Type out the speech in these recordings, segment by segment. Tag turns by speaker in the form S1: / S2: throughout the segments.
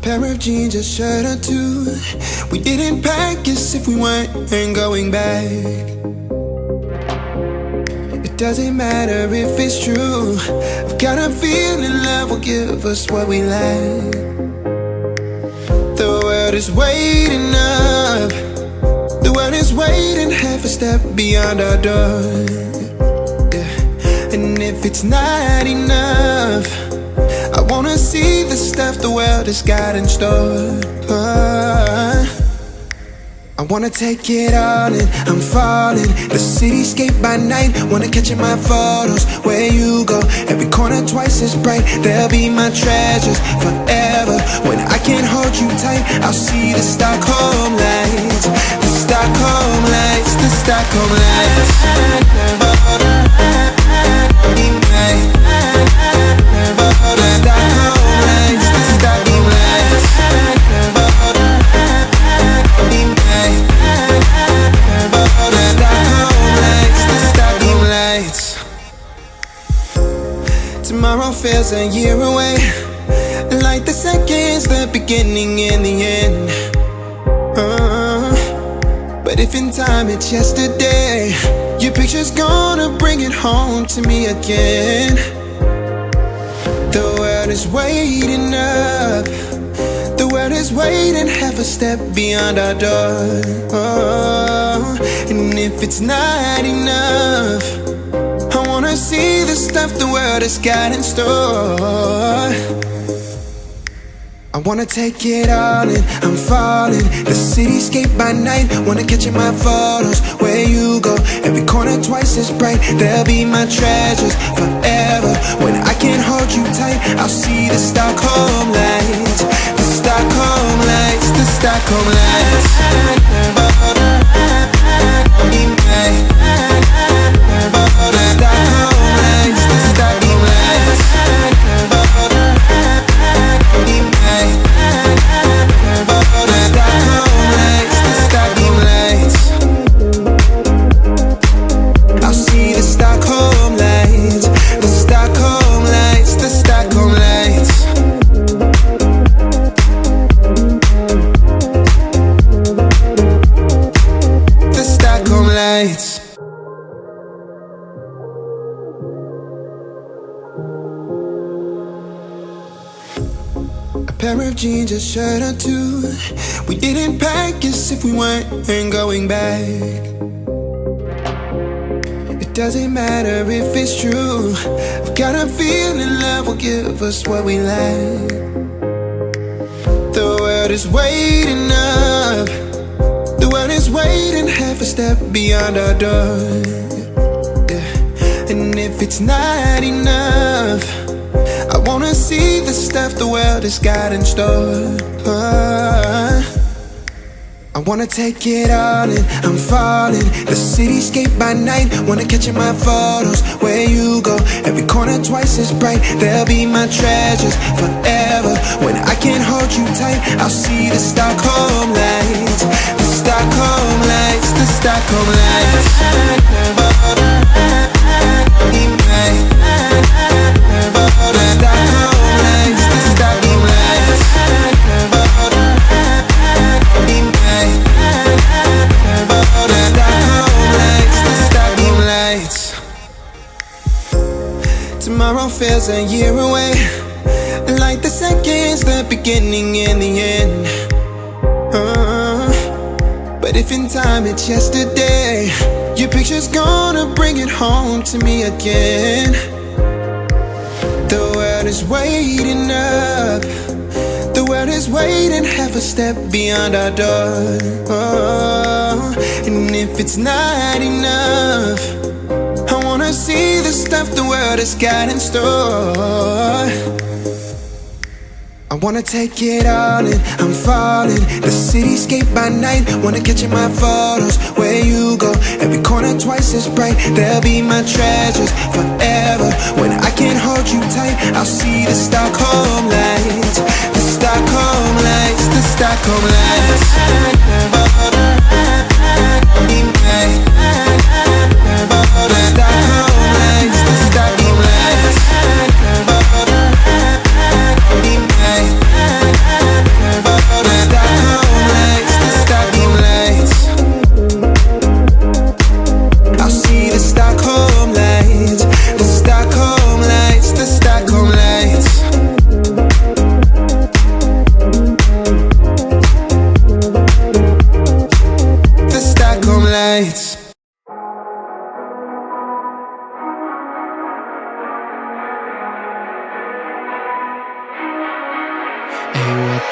S1: Pair of jeans, a shirt or two. We didn't pack as if we weren't going back. It doesn't matter if it's true. I've got a feeling love will give us what we lack. The world is waiting up. The world is waiting half a step beyond our door. Yeah. And if it's not enough, I wanna see the stuff the world has got in store. I wanna take it all in, I'm falling. The cityscape by night, wanna catch in my photos. Where you go, every corner twice as bright. They'll be my treasures forever. When I can't hold you tight, I'll see the Stockholm lights. The Stockholm lights, the Stockholm lights. Tomorrow feels a year away, like the seconds, the beginning and the end. But if in time it's yesterday, your picture's gonna bring it home to me again. The world is waiting up. The world is waiting half a step beyond our door. And if it's not enough, I wanna see the stuff the world has got in store. I wanna take it all in, I'm falling. The cityscape by night, wanna catch in my photos. Where you go, every corner twice as bright. They'll be my treasures forever. When I can't hold you tight, I'll see the Stockholm lights. The Stockholm lights, the Stockholm lights. A pair of jeans, a shirt or two. We didn't pack as if we weren't going back. It doesn't matter if it's true. I've got a feeling love will give us what we lack. The world is waiting up. The world is waiting half a step beyond our door. Yeah. And if it's not enough, I wanna see the stuff the world has got in store. I wanna take it all in, I'm falling. The cityscape by night, wanna catch in my photos. Where you go, every corner twice as bright. They'll be my treasures forever. When I can't hold you tight, I'll see the Stockholm lights. The Stockholm lights, the Stockholm lights. Tomorrow feels a year away, like the seconds, the beginning and the end. But if in time it's yesterday, your picture's gonna bring it home to me again. The world is waiting up. The world is waiting half a step beyond our door. And if it's not enough, I wanna see the stuff the world has got in store. I wanna take it all in, I'm falling. The cityscape by night, wanna catch in my photos. Where you go, every corner twice as bright. They'll be my treasures forever. When I can't hold you tight, I'll see the Stockholm lights. The Stockholm lights, the Stockholm lights.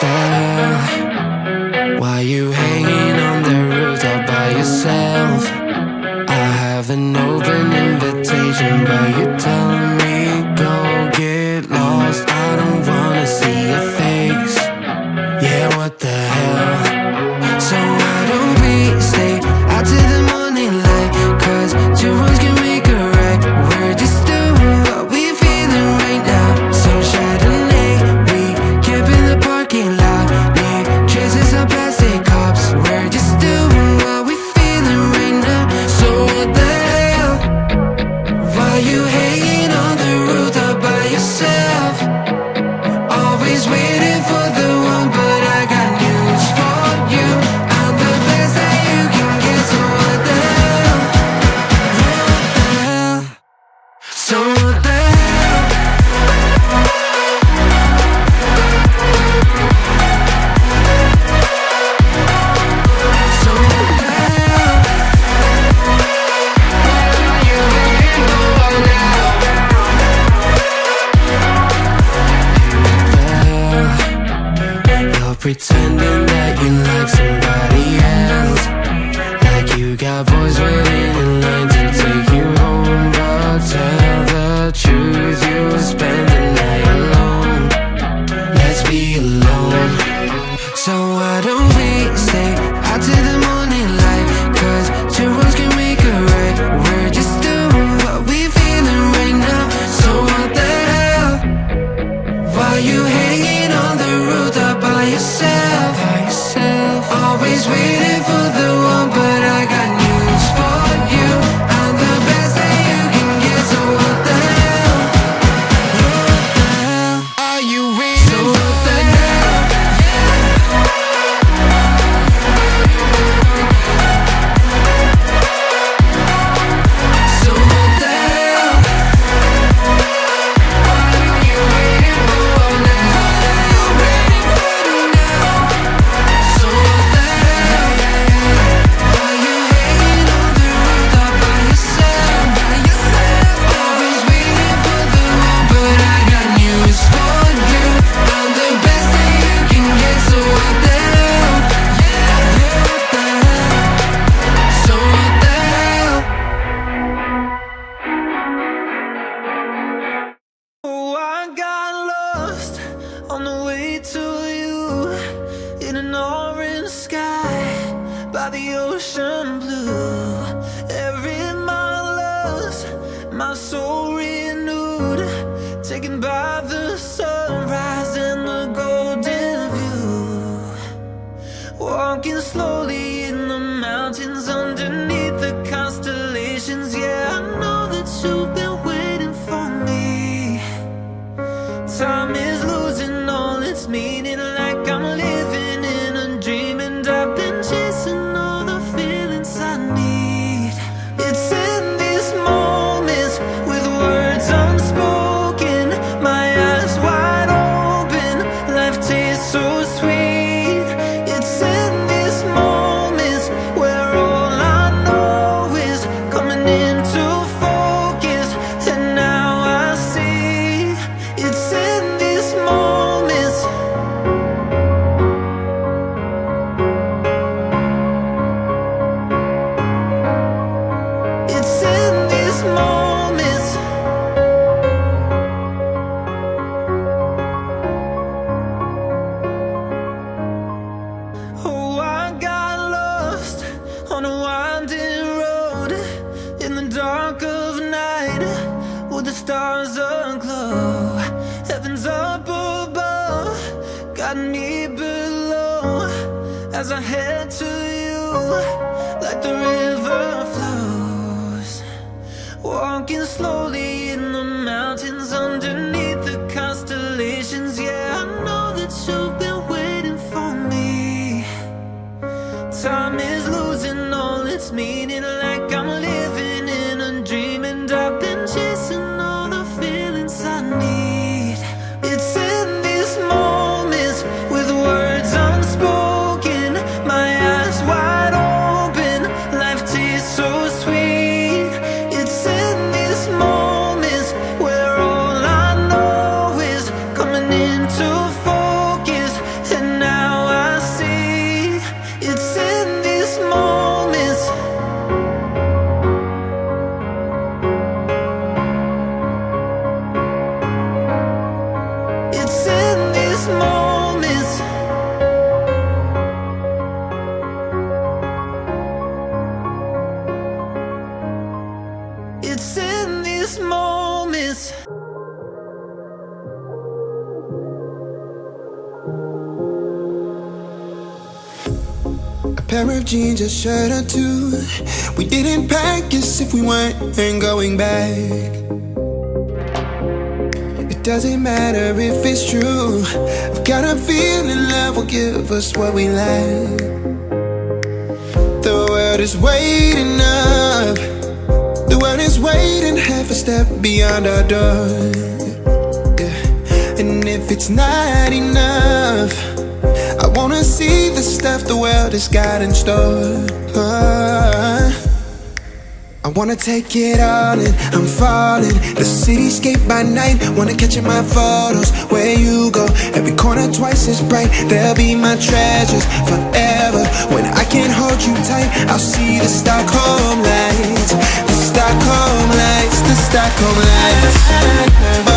S1: the hell? Why you hanging on the roof all by yourself? I have an open invitation, but you're telling me go get lost. I don't wanna see your face. Yeah, what the hell? So why don't we stay out till the morning light? 'Cause two wrongs can make a right. We're just doing what we feeling right now. So Chardonnay, we camp in the parking lot. Leave traces of plastic cups. We're just doing what we feeling right now. So what the hell? Why you hanging on the roof all by yourself? Always waiting for the one, but I got news for you. I'm the best that you can get, so what the hell? Yeah, what the hell? So what the hell? So what the hell? What are you waiting for now? You're pretending that you like somebody else, like you got boys waiting in line to take you home. But tell the truth, you'll spend the night alone. Let's be alone. So why don't we stay out till the morning light? 'Cause two wrongs can make a right. We're just doing what we feeling right now. So what the hell? Why you hanging on the roof all by yourself? Always waiting for the one, but I got news for you. I'm the best that you can get, so what the hell? Yeah, what the hell? Are you waiting? So what the hell? So what the hell? What are you waiting for now? What are you waiting for now? So what the hell? Why you hanging on the roof all by yourself? Always waiting for the one, but I got news for you. I'm the best that you can get, so what the hell? Yeah, what the hell? So what the hell? Oh, I got lost on the way to you in an orange sky by the ocean blue. Every mile lost, my soul renewed, taken by the sunrise and the golden view. Walking slowly in the mountains underneath the constellations. Yeah, I know that you've been waiting for me. Time is losing all its meaning, like I'm living in a dream, and I've been chasing all the feelings I need. It's in these moments with words unspoken, my eyes wide open, life tastes so sweet. It's in these moments where all I know is coming into focus, and now I see. It's in these moments. It's in these moments. Oh, I got lost on a winding road in the dark of night, with the stars aglow. Heaven's up above, got me below, as I head to you like the river flows. Walking slowly in the mountains underneath the constellations. Yeah, I know that you've been waiting for me. Time is losing all its meaning, like I'm living in a dream, and I've been chasing all the feelings I need. It's in these moments with words unspoken, my eyes wide open, life tastes so sweet. It's in these moments where all It's in these moments. A pair of jeans, a shirt or two. We didn't pack as if we weren't going back. It doesn't matter if it's true. I've got a feeling love will give us what we lack. The world is waiting up. The world is waiting half a step beyond our door. Yeah. And if it's not enough, I wanna see the stuff the world has got in store. I wanna take it all in, I'm falling. The cityscape by night, wanna catch in my photos. Where you go, every corner twice as bright. They'll be my treasures forever. When I can't hold you tight, I'll see the Stockholm lights. The Stockholm lights, the Stockholm lights.